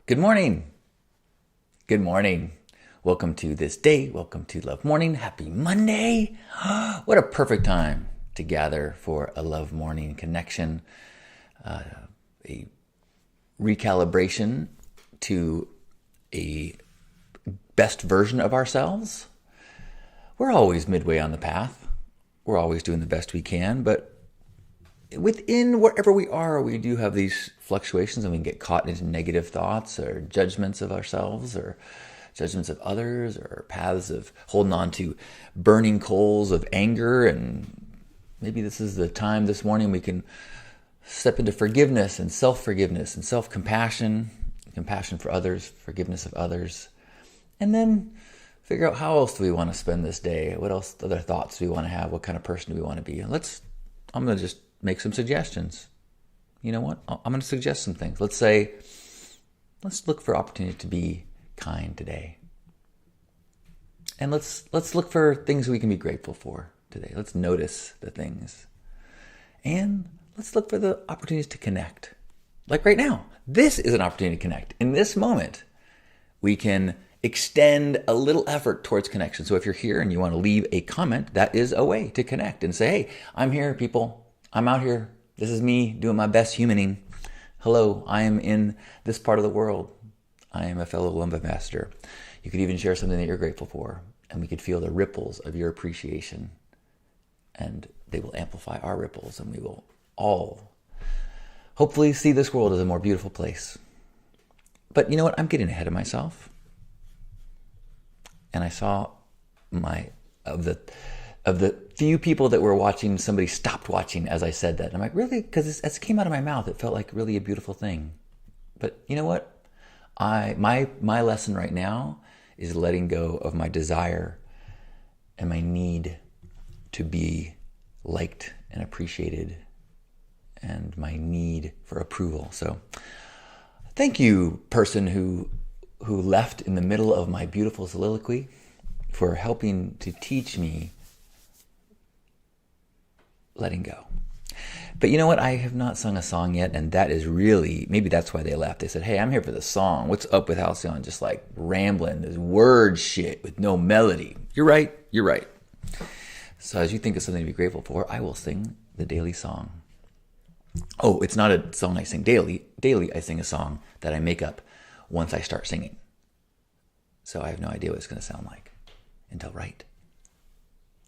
Good morning. Good morning. Welcome to this day. Welcome to Love Morning. Happy Monday. What a perfect time to gather for a Love Morning connection, a recalibration to a best version of ourselves. We're always midway on the path. We're always doing the best we can, but within wherever we are, we do have these fluctuations and we can get caught into negative thoughts or judgments of ourselves or judgments of others or paths of holding on to burning coals of anger. And maybe this is the time this morning we can step into forgiveness and self-forgiveness and self-compassion, compassion for others, forgiveness of others, and then figure out how else do we want to spend this day? What else, other thoughts do we want to have? What kind of person do we want to be? I'm going to just make some suggestions. You know what? I'm going to suggest some things. Let's look for opportunity to be kind today. And let's look for things we can be grateful for today. Let's notice the things. And let's look for the opportunities to connect. Like right now, this is an opportunity to connect. In this moment, we can extend a little effort towards connection. So if you're here and you want to leave a comment, that is a way to connect and say, hey, I'm here, people. I'm out here. This is me doing my best humaning. Hello, I am in this part of the world. I am a fellow Love Ambassador. You could even share something that you're grateful for, and we could feel the ripples of your appreciation, and they will amplify our ripples, and we will all hopefully see this world as a more beautiful place. But you know what? I'm getting ahead of myself. And I saw of the few people that were watching, somebody stopped watching as I said that. And I'm like, really? Because as it came out of my mouth, it felt like really a beautiful thing. But you know what? My lesson right now is letting go of my desire and my need to be liked and appreciated and my need for approval. So thank you, person who left in the middle of my beautiful soliloquy, for helping to teach me letting go. But you know what? I have not sung a song yet, and that is really, maybe that's why they left. They said, hey, I'm here for the song. What's up with Halcyon just like rambling this word shit with no melody? You're right. So as you think of something to be grateful for, I will sing the daily song. Oh, it's not a song I sing daily. Daily, I sing a song that I make up once I start singing. So I have no idea what it's going to sound like until right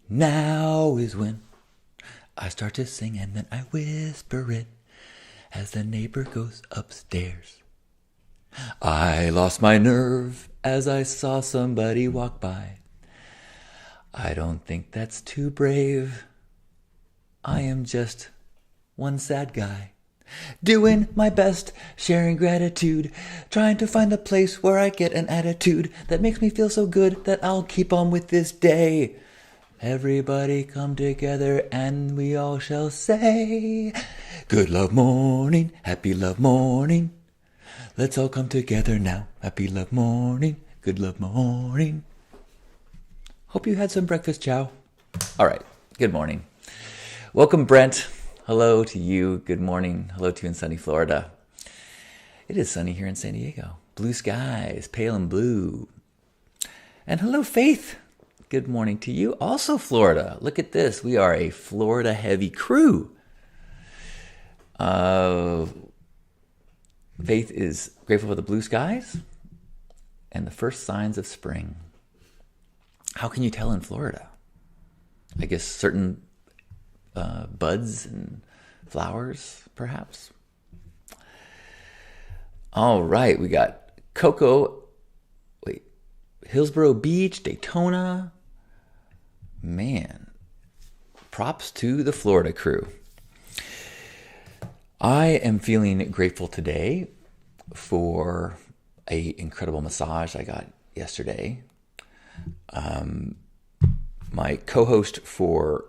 now is when I start to sing, and then I whisper it as the neighbor goes upstairs. I lost my nerve as I saw somebody walk by. I don't think that's too brave. I am just one sad guy, doing my best, sharing gratitude, trying to find the place where I get an attitude that makes me feel so good that I'll keep on with this day. Everybody come together and we all shall say, good love morning, happy love morning. Let's all come together now, happy love morning, good love morning. Hope you had some breakfast, chow. All right, good morning. Welcome, Brent. Hello to you. Good morning. Hello to you in sunny Florida. It is sunny here in San Diego. Blue skies, pale and blue. And hello, Faith. Good morning to you. Also Florida. Look at this. We are a Florida heavy crew. Faith is grateful for the blue skies and the first signs of spring. How can you tell in Florida? I guess certain buds and flowers, perhaps. All right, we got Hillsborough Beach, Daytona. Man, props to the Florida crew. I am feeling grateful today for an incredible massage I got yesterday. My co-host for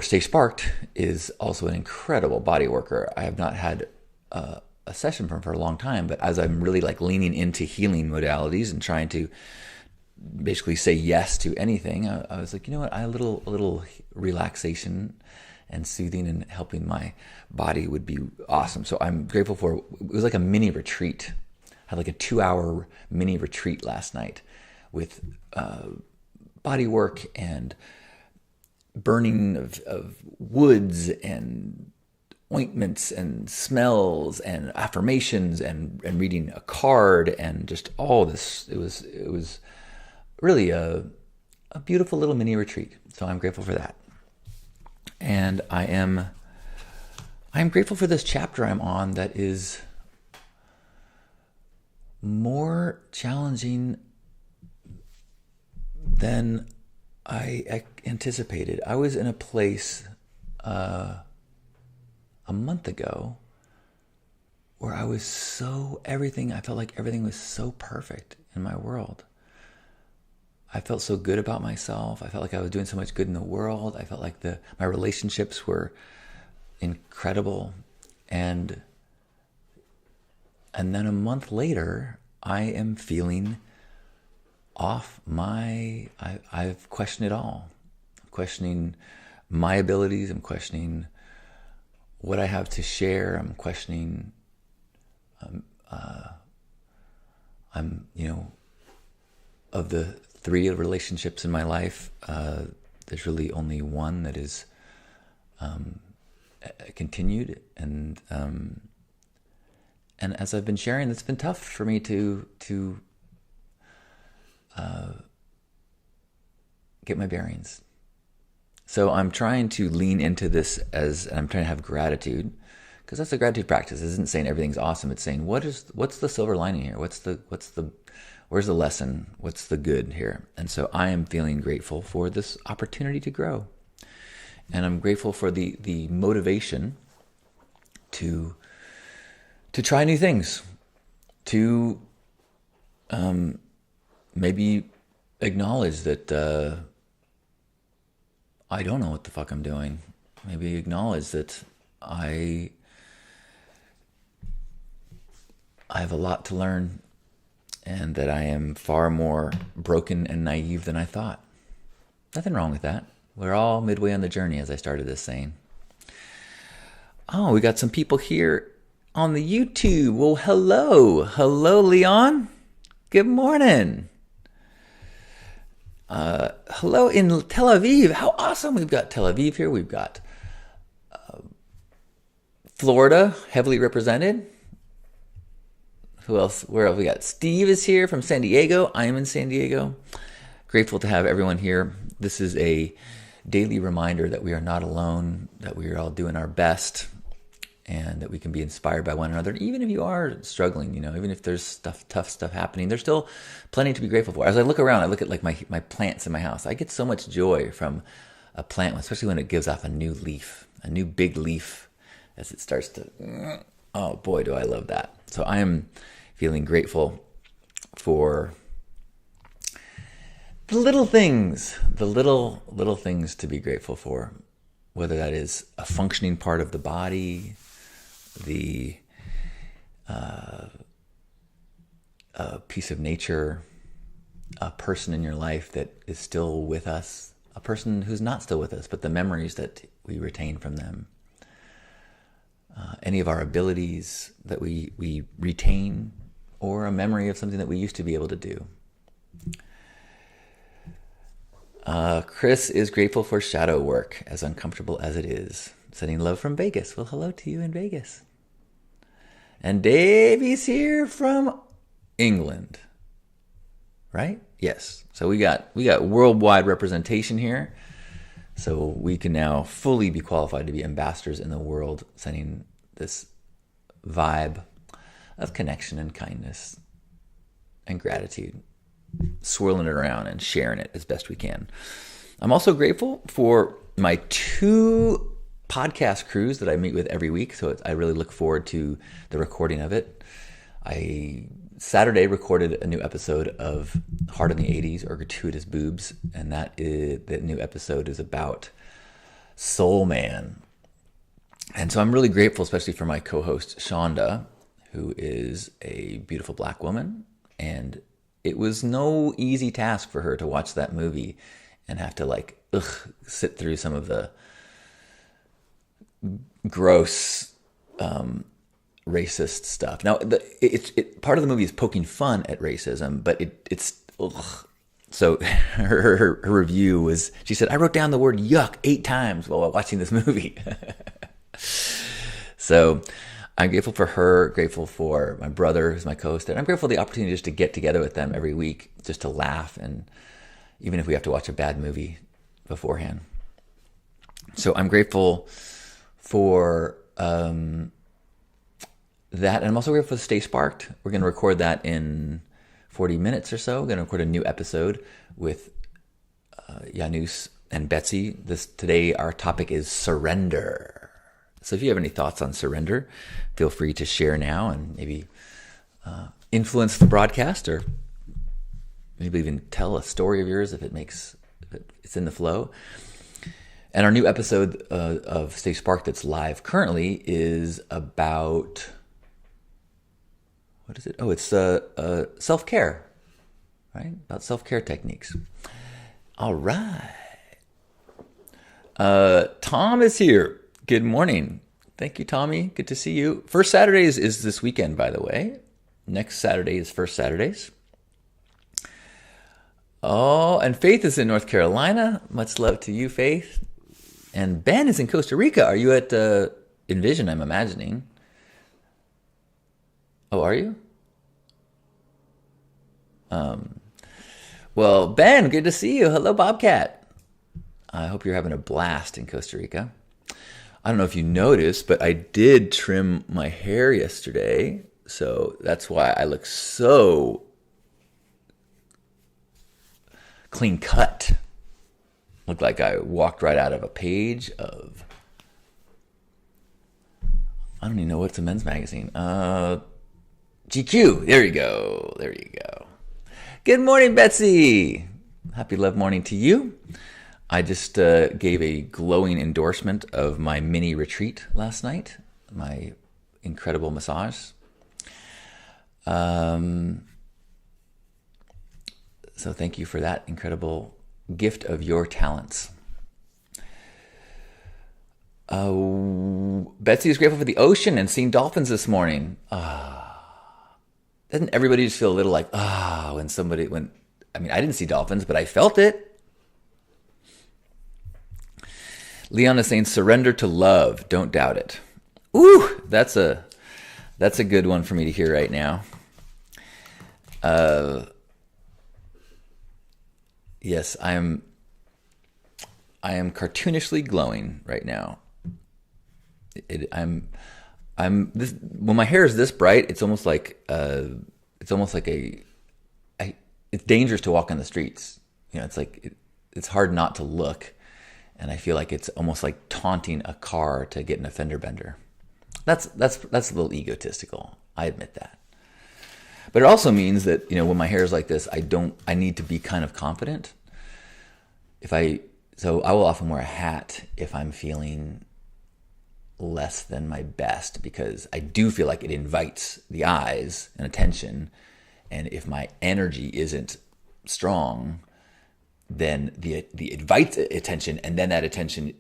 Stay Sparked is also an incredible body worker. I have not had a session from her for a long time, but as I'm really like leaning into healing modalities and trying to basically say yes to anything, I was like, you know what, a little relaxation and soothing and helping my body would be awesome. So I'm grateful for, it was like a mini retreat. I had like a 2-hour mini retreat last night with body work and burning of woods and ointments and smells and affirmations and reading a card and just all this. It was really a beautiful little mini retreat. So I'm grateful for that. And I am grateful for this chapter I'm on that is more challenging than I anticipated. I was in a place a month ago where I felt like everything was so perfect in my world. I felt so good about myself. I felt like I was doing so much good in the world. I felt like my relationships were incredible. And then a month later, I am feeling off I've questioned it all. I'm questioning my abilities. I'm questioning what I have to share. I'm questioning, of the 3 relationships in my life, there's really only one that is continued. And as I've been sharing, it's been tough for me to get my bearings. So I'm trying to lean into this and I'm trying to have gratitude, because that's a gratitude practice. It isn't saying everything's awesome. It's saying what's the silver lining here? Where's the lesson? What's the good here? And so I am feeling grateful for this opportunity to grow, and I'm grateful for the motivation to try new things, to maybe acknowledge that I don't know what the fuck I'm doing. Maybe acknowledge that I have a lot to learn, and that I am far more broken and naive than I thought. Nothing wrong with that. We're all midway on the journey, as I started this saying. Oh, we got some people here on the YouTube. Well, hello. Hello, Leon. Good morning. Hello in Tel Aviv. How awesome. We've got Tel Aviv here. We've got Florida, heavily represented. Who else? Where else? We got Steve is here from San Diego. I am in San Diego. Grateful to have everyone here. This is a daily reminder that we are not alone, that we are all doing our best, and that we can be inspired by one another. Even if you are struggling, even if there's tough stuff happening, there's still plenty to be grateful for. As I look around, I look at like my plants in my house. I get so much joy from a plant, especially when it gives off a new leaf, a new big leaf, as it starts to, oh boy, do I love that. So I am feeling grateful for the little things, the little things to be grateful for, whether that is a functioning part of the body, a piece of nature, a person in your life that is still with us, a person who's not still with us, but the memories that we retain from them, any of our abilities that we retain, or a memory of something that we used to be able to do. Chris is grateful for shadow work, as uncomfortable as it is. Sending love from Vegas. Well, hello to you in Vegas. And Davey's here from England. Right? Yes. So we got worldwide representation here. So we can now fully be qualified to be ambassadors in the world, sending this vibe of connection and kindness and gratitude, swirling it around and sharing it as best we can. I'm also grateful for my 2 podcast crews that I meet with every week. So I really look forward to the recording of it. Saturday recorded a new episode of Heart in the 80s, or Gratuitous Boobs. And that new episode is about Soul Man. And so I'm really grateful, especially for my co-host, Shonda, who is a beautiful black woman. And it was no easy task for her to watch that movie and have to sit through some of the gross, racist stuff. Now, part of the movie is poking fun at racism, but it's ugh. So her review was, she said, I wrote down the word yuck 8 times while watching this movie. So I'm grateful for her, grateful for my brother, who's my co-host, and I'm grateful for the opportunity just to get together with them every week, just to laugh, and even if we have to watch a bad movie beforehand. So I'm grateful for that, and I'm also grateful for Stay Sparked. We're going to record that in 40 minutes or so. We're going to record a new episode with Janus and Betsy. Today our topic is surrender. So if you have any thoughts on surrender, feel free to share now and maybe influence the broadcast, or maybe even tell a story of yours if it's in the flow. And our new episode of Stay Sparked that's live currently is about, what is it? Oh, it's self-care, right? About self-care techniques. All right. Tom is here. Good morning. Thank you, Tommy. Good to see you. First Saturdays is this weekend, by the way. Next Saturday is First Saturdays. Oh, and Faith is in North Carolina. Much love to you, Faith. And Ben is in Costa Rica. Are you at Envision, I'm imagining? Oh, are you? Well, Ben, good to see you. Hello, Bobcat. I hope you're having a blast in Costa Rica. I don't know if you noticed, but I did trim my hair yesterday. So that's why I look so clean cut. Looked like I walked right out of a page of, I don't even know what's a men's magazine. GQ. There you go. There you go. Good morning, Betsy. Happy love morning to you. I just gave a glowing endorsement of my mini retreat last night, my incredible massage. So thank you for that incredible gift of your talents. Betsy is grateful for the ocean and seeing dolphins this morning. Doesn't everybody just feel a little like, I didn't see dolphins, but I felt it. Leon is saying, surrender to love. Don't doubt it. Ooh, that's a good one for me to hear right now. Yes, I am cartoonishly glowing right now. When my hair is this bright, it's almost like it's dangerous to walk on the streets. You know, it's like it's hard not to look. And I feel like it's almost like taunting a car to get in a fender bender. That's a little egotistical. I admit that. But it also means that, when my hair is like this, I need to be kind of confident. So I will often wear a hat if I'm feeling less than my best, because I do feel like it invites the eyes and attention. And if my energy isn't strong, then the invites attention, and then that attention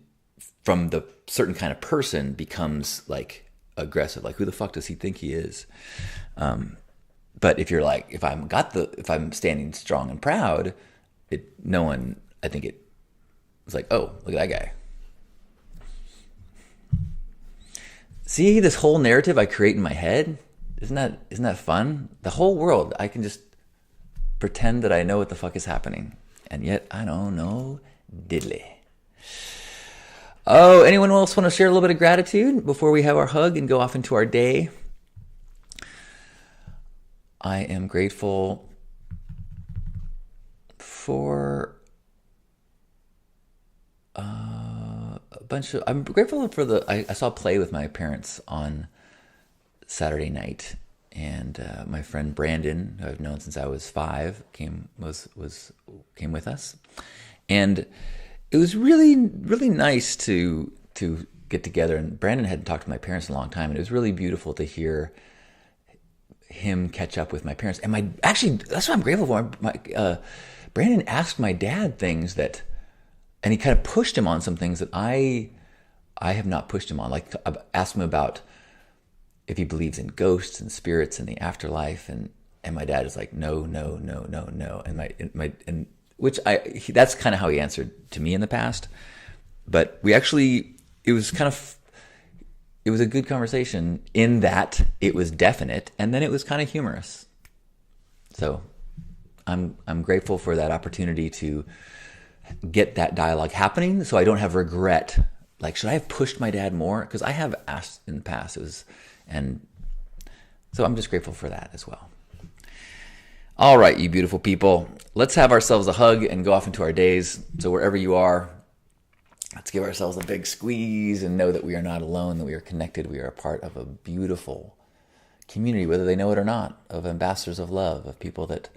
from the certain kind of person becomes like aggressive. Like, who the fuck does he think he is? But if you're like, if I'm standing strong and proud, I think it was like, oh, look at that guy. See this whole narrative I create in my head? Isn't that fun? The whole world, I can just pretend that I know what the fuck is happening. And yet, I don't know diddly. Oh, anyone else want to share a little bit of gratitude before we have our hug and go off into our day? I am grateful for I'm grateful for I saw a play with my parents on Saturday night. And my friend Brandon, who I've known since I was 5, came with us, and it was really, really nice to get together. And Brandon hadn't talked to my parents in a long time, and it was really beautiful to hear him catch up with my parents. And that's what I'm grateful for. Brandon asked my dad things and he kind of pushed him on some things that I I have not pushed him on. Like, I've asked him about if he believes in ghosts and spirits and the afterlife, and my dad is like, no, no, no, no, no. And that's kind of how he answered to me in the past. But it was a good conversation in that it was definite, and then it was kind of humorous. So I'm grateful for that opportunity to get that dialogue happening, so I don't have regret. Like, should I have pushed my dad more? Because I have asked in the past. And so I'm just grateful for that as well. All right, you beautiful people. Let's have ourselves a hug and go off into our days. So wherever you are, let's give ourselves a big squeeze and know that we are not alone, that we are connected. We are a part of a beautiful community, whether they know it or not, of ambassadors of love, of people that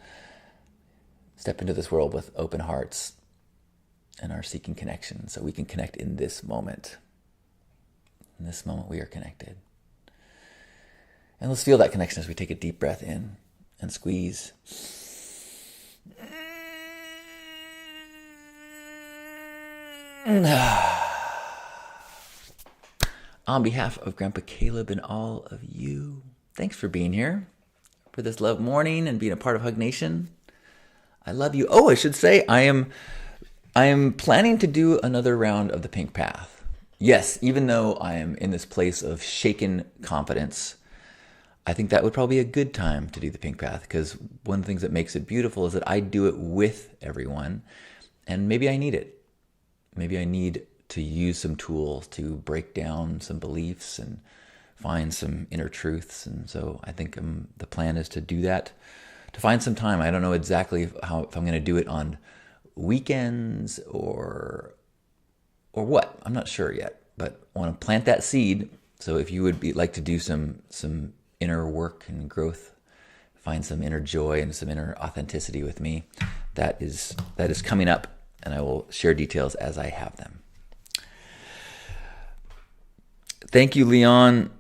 step into this world with open hearts and are seeking connection. So we can connect in this moment. In this moment, we are connected. And let's feel that connection as we take a deep breath in and squeeze. On behalf of Grandpa Caleb and all of you, thanks for being here for this Love Morning and being a part of Hug Nation. I love you. Oh, I should say I am planning to do another round of the Pink Path. Yes, even though I am in this place of shaken confidence, I think that would probably be a good time to do the Pink Path, because one of the things that makes it beautiful is that I do it with everyone, and maybe I need it. Maybe I need to use some tools to break down some beliefs and find some inner truths. And so I think the plan is to do that, to find some time. I don't know exactly if I'm going to do it on weekends or what. I'm not sure yet, but I want to plant that seed. So if you would like to do some inner work and growth, find some inner joy and some inner authenticity with me, that is coming up, and I will share details as I have them. Thank you, Leon.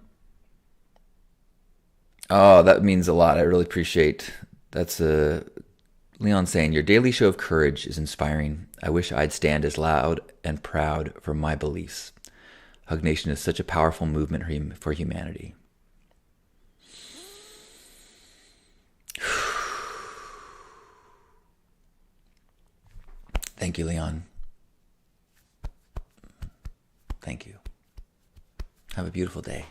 Oh, that means a lot. I really appreciate. That's Leon saying, your daily show of courage is inspiring. I wish I'd stand as loud and proud for my beliefs. Hug Nation is such a powerful movement for humanity. Thank you, Leon. Thank you. Have a beautiful day.